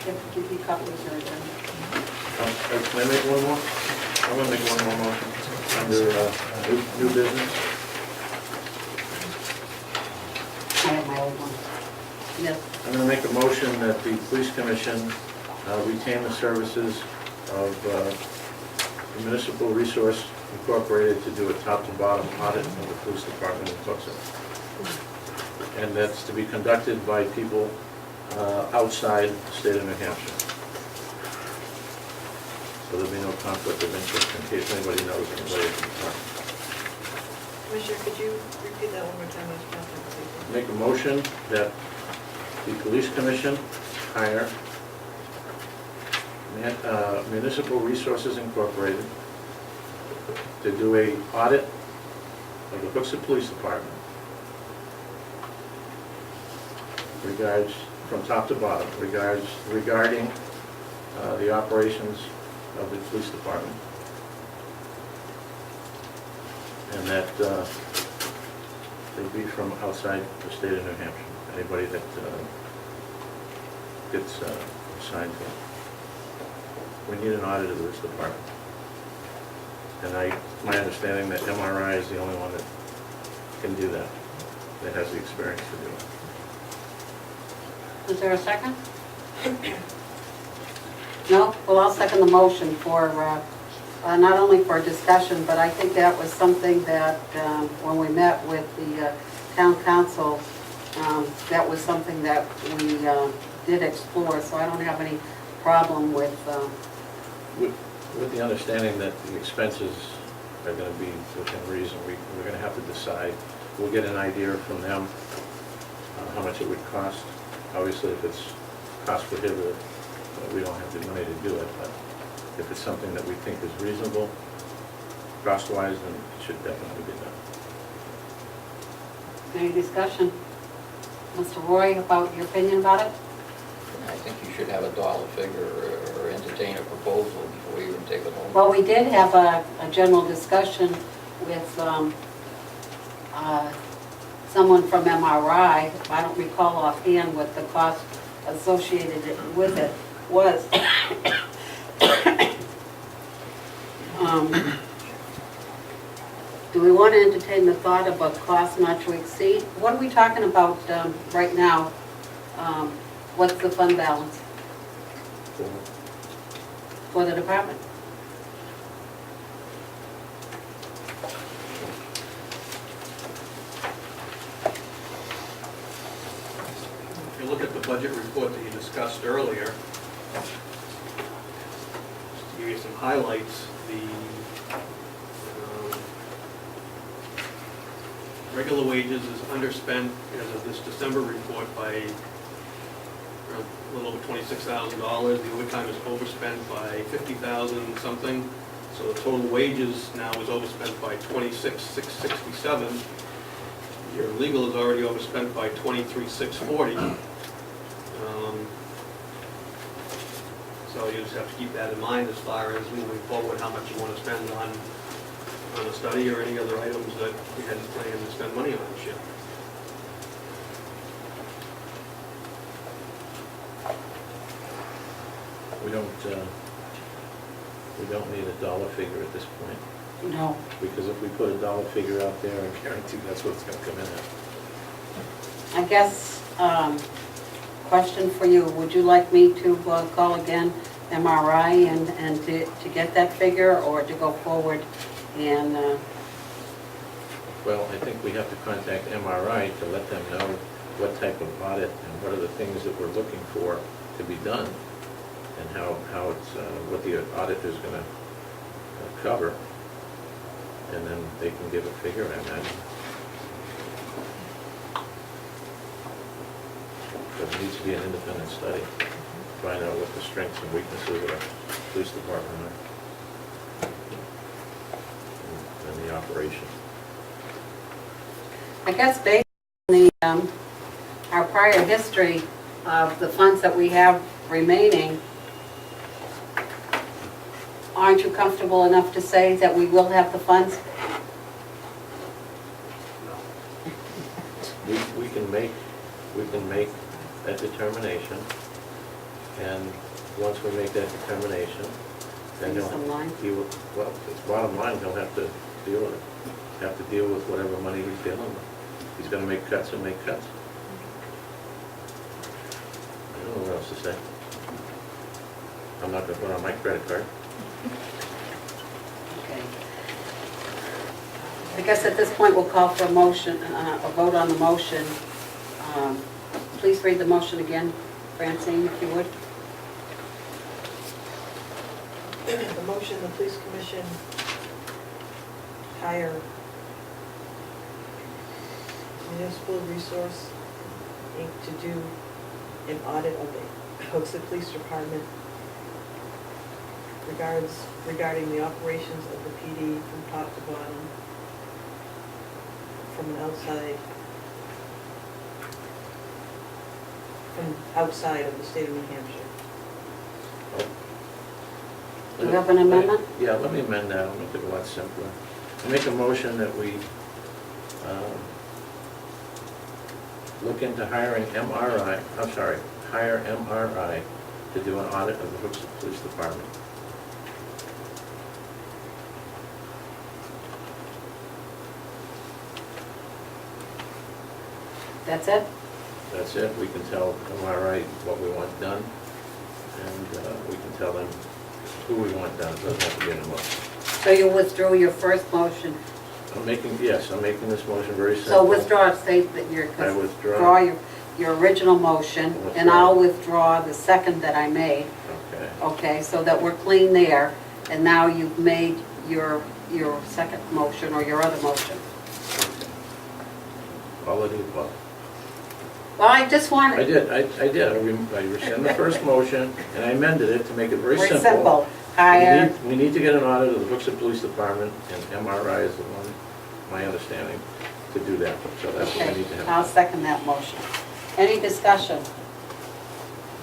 Give you copies of them. Can I make one more? I'm gonna make one more motion under new business. I have my old one. Yes. I'm gonna make a motion that the police commission retain the services of the Municipal Resource Incorporated to do a top-to-bottom audit of the police department in Tucson. And that's to be conducted by people outside the state of New Hampshire. So there'll be no conflict of interest in case anybody knows anybody from the department. Commissioner, could you repeat that one more time? I was counting. Make a motion that the police commission hire Municipal Resources Incorporated to do a audit of the Hooksett Police Department regards, from top to bottom, regarding the operations of the police department. And that they be from outside the state of New Hampshire, anybody that gets assigned to it. We need an audit of this department. And my understanding that MRI is the only one that can do that has the experience to do it. Is there a second? No? Well, I'll second the motion for, not only for discussion, but I think that was something that when we met with the town council, that was something that we did explore, so I don't have any problem with the understanding that the expenses are going to be within reason. We're going to have to decide. We'll get an idea from them how much it would cost. Obviously, if it's cost prohibitive, we don't have the money to do it, but if it's something that we think is reasonable, cost-wise, then it should definitely be done. any discussion. Mr. Roy, about your opinion about it? I think you should have a dollar figure or entertain a proposal before you even take it home. Well, we did have a general discussion with someone from MRI. I don't recall offhand what the cost associated with it was. Do we want to entertain the thought of a cost not to exceed? What are we talking about right now? What's the fund balance for the department? If you look at the budget report that you discussed earlier, just to give you some highlights, the regular wages is underspent as of this December report by a little over $26,000. The overtime is overspent by $50,000 something. So the total wages now is overspent by $26,667. Your legal is already overspent by $23,640. So you just have to keep that in mind as far as moving forward, how much you want to spend on a study or any other items that you hadn't planned to spend money on this year. We don't need a dollar figure at this point, No. because if we put a dollar figure out there, I guarantee that's what it's going to come in at. I guess, question for you, would you like me to call again MRI and to get that figure, or to go forward and, Well, I think we have to contact MRI to let them know what type of audit and what are the things that we're looking for to be done, and how it's, what the audit is going to cover, and then they can give a figure, I imagine. But it needs to be an independent study, find out what the strengths and weaknesses of the police department are, and the operation. I guess based on the, our prior history of the funds that we have remaining, aren't you comfortable enough to say that we will have the funds? We can make that determination And once we make that determination, then Maybe some line? he will, well, it's bottom line, he'll have to deal with it. Have to deal with whatever money he's dealing with. He's gonna make cuts, he'll make cuts. I don't know what else to say. I'm not gonna put on my credit card. Okay. I guess at this point, we'll call for a motion, a vote on the motion. Please read the motion again, Francine, if you would. The motion, the police commission hire Municipal Resource Inc. to do an audit of the Hooksett Police Department regarding the operations of the PD from top to bottom, from outside of the state of New Hampshire. Do you have an amendment? Yeah, let me amend that, I'll make it a lot simpler. I make a motion that we look into hiring hire MRI to do an audit of the Hooksett Police Department. That's it? That's it, we can tell MRI what we want done, and we can tell them who we want done, it doesn't have to be in a motion. So you withdrew your first motion. I'm making this motion very simple. So withdraw, state that you're, I withdraw. your original motion, and I'll withdraw the second that I made. Okay. Okay, so that we're clean there, and now you've made your second motion or your other motion. All of the above. Well, I just I wanted, did. I rescind the first motion, and I amended it to make it very very simple. simple, hire, We need to get an audit of the Hooksett Police Department, and MRI is the one, my understanding, to do that. So that's what we okay, need to have. I'll second that motion. Any discussion?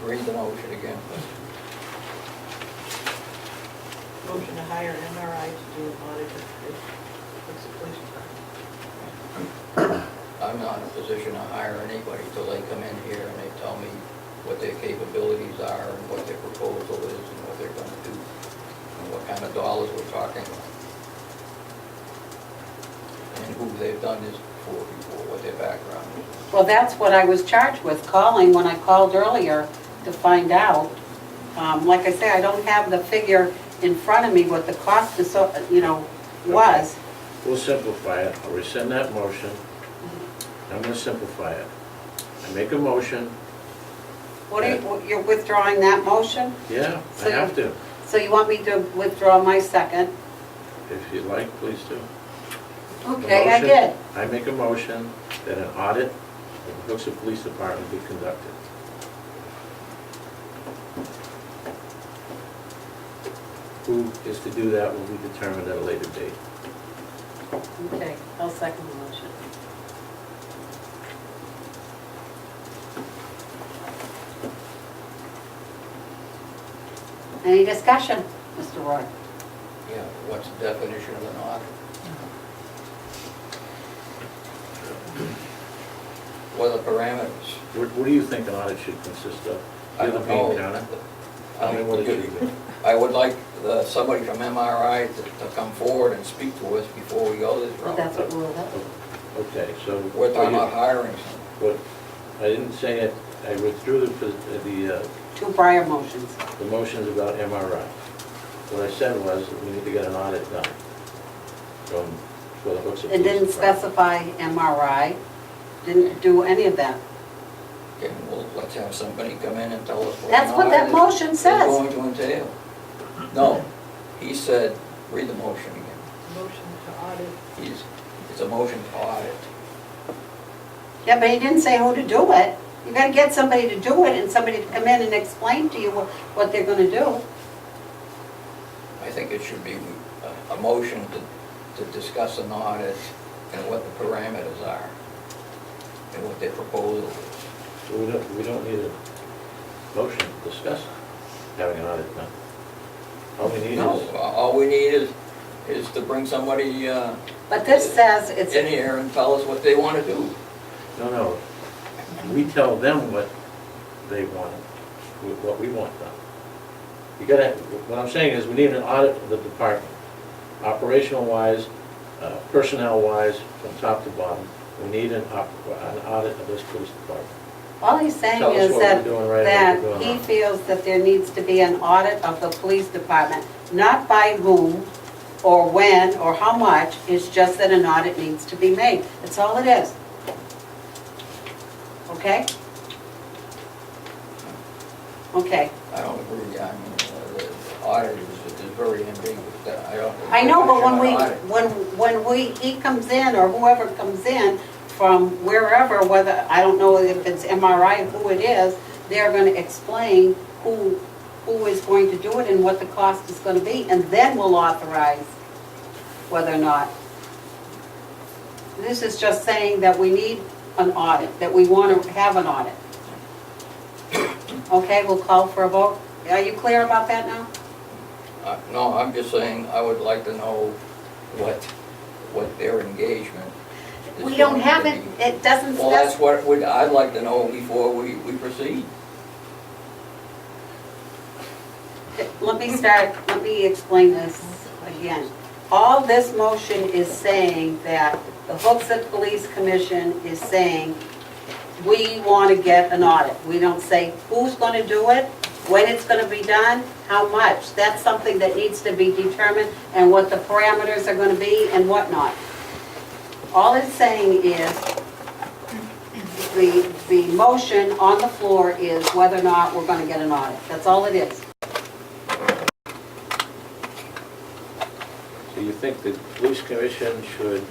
Read the motion again, please. Motion to hire MRI to do an audit of the Hooksett Police Department. I'm not in a position to hire anybody till they come in here and they tell me what their capabilities are and what their proposal is and what they're gonna do and what kind of dollars we're talking about. And who they've done this before, what their background is. Well, that's what I was charged with, calling when I called earlier to find out. Like I say, I don't have the figure in front of me, what the cost is, was. We'll simplify it. I'll rescind that motion. I'm going to simplify it. I make a motion. You're withdrawing that motion? Yeah, So I have to. So you want me to withdraw my second? If you'd like, please do. The Okay, I motion- did. I make a motion that an audit of the Hooksett Police Department be conducted. Who is to do that will be determined at a later date. Okay, I'll second the motion. Any discussion, Mr. Roy? Yeah, what's the definition of an audit? What are the parameters? What do you think an audit should consist of? I You're the don't bean know. counter. Tell me what it should be. I would like somebody from MRI to come forward and speak to us before we go this Well, route. that's what we're about. Okay, so. We're talking about hiring someone. What, I didn't say it, I withdrew the Two prior motions. motions about MRI. What I said was, that we need to get an audit done for the Hooksett Police It didn't Department. specify MRI, didn't do any of that. Okay, well, let's have somebody come in and tell us what. That's an what that audit motion is says. going to entail. No, he said, read the motion again. Motion to audit. It's a motion to audit. Yeah, but he didn't say who to do it. You gotta get somebody to do it and somebody to come in and explain to you what they're gonna do. I think it should be a motion to discuss an audit and what the parameters are and what their proposal is. So we don't need a motion to discuss having an audit done. All we need No, is, all we need is to bring somebody But this says it's, in here and tell us what they want to do. no, we tell them what they want. with what we want done. You gotta, what I'm saying is, we need an audit of the department, operational-wise, personnel-wise, from top to bottom. We need an audit of this police department. All he's saying Tell us is what that, we're doing right and what we're that doing he wrong. feels that there needs to be an audit of the police department, not by whom, or when, or how much, it's just that an audit needs to be made. That's all it is. Okay? Okay. I don't agree, I mean, the audit is very ambiguous. I don't. I know, but Audit. when he comes in, or whoever comes in from wherever, whether, I don't know if it's MRI, who it is, they're gonna explain who is going to do it and what the cost is gonna be, and then we'll authorize whether or not. This is just saying that we need an audit, that we wanna have an audit. Okay, we'll call for a vote. Are you clear about that now? No, I'm just saying, I would like to know what their engagement is. We don't going have to it, be. it doesn't Well, that's specify. what I'd like to know before we proceed. Let me explain this again. All this motion is saying that the Hooksett Police Commission is saying, we want to get an audit. We don't say who's going to do it, when it's going to be done, how much. That's something that needs to be determined, and what the parameters are going to be and whatnot. All it's saying is, the motion on the floor is whether or not we're going to get an audit. That's all it is. So you think the police commission should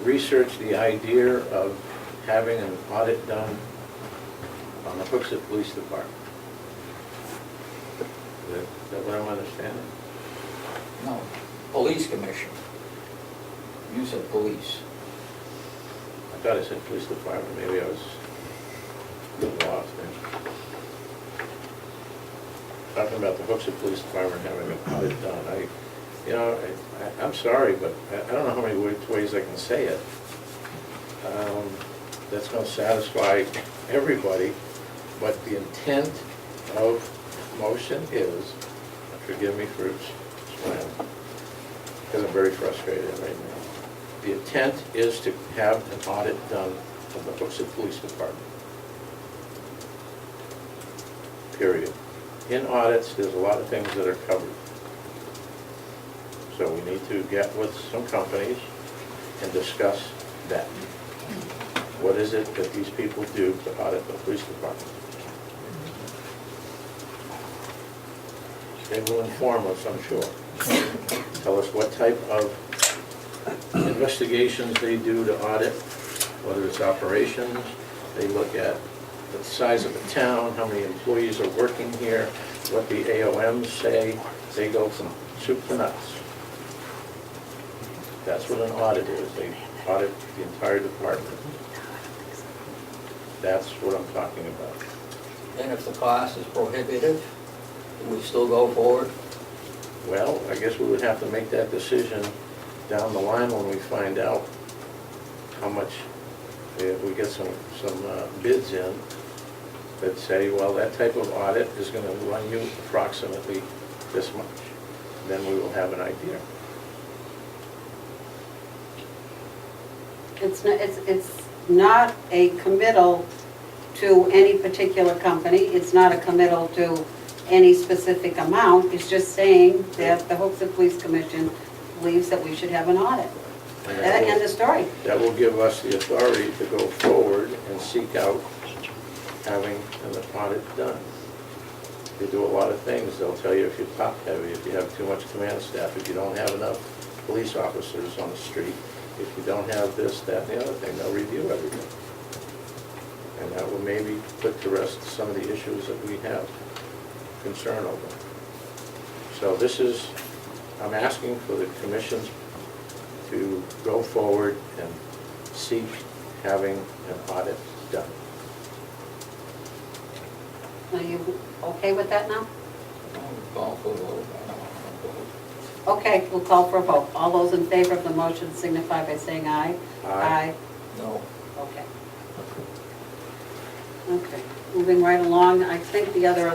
research the idea of having an audit done on the Hooksett Police Department? Is that what I'm understanding? No, police commission. You said police. I thought I said police department, maybe I was a little lost there. Talking about the Hooksett Police Department having an audit done. I'm sorry, but I don't know how many ways I can say it. That's going to satisfy everybody, but the intent of the motion is, forgive me for swearing, because I'm very frustrated right now. The intent is to have an audit done of the Hooksett Police Department. Period. In audits, there's a lot of things that are covered. So we need to get with some companies and discuss that. What is it that these people do to audit the police department? They will inform us, I'm sure. Tell us what type of investigations they do to audit, whether it's operations. They look at the size of the town, how many employees are working here, what the AOMs say. They go from soup to nuts. That's what an audit is. They audit the entire department. That's what I'm talking about. And if the cost is prohibitive, do we still go forward? Well, I guess we would have to make that decision down the line when we find out how much, if we get some bids in that say, well, that type of audit is going to run you approximately this much. Then we will have an idea. It's not a committal to any particular company. It's not a committal to any specific amount. It's just saying that the Hooksett Police Commission believes that we should have an audit. And End of story. that will give us the authority to go forward and seek out having an audit done. They do a lot of things. They'll tell you if you're top heavy, if you have too much command staff, if you don't have enough police officers on the street, if you don't have this, that, and the other thing, they'll review everything. And that will maybe put to rest some of the issues that we have concern over. So this is, I'm asking for the commissions to go forward and seek having an audit done. Are you okay with that now? Call for a vote. I don't want to vote. Okay, we'll call for a vote. All those in favor of the motion signify by saying aye. Aye. No. Okay. Okay. moving right along. I think the other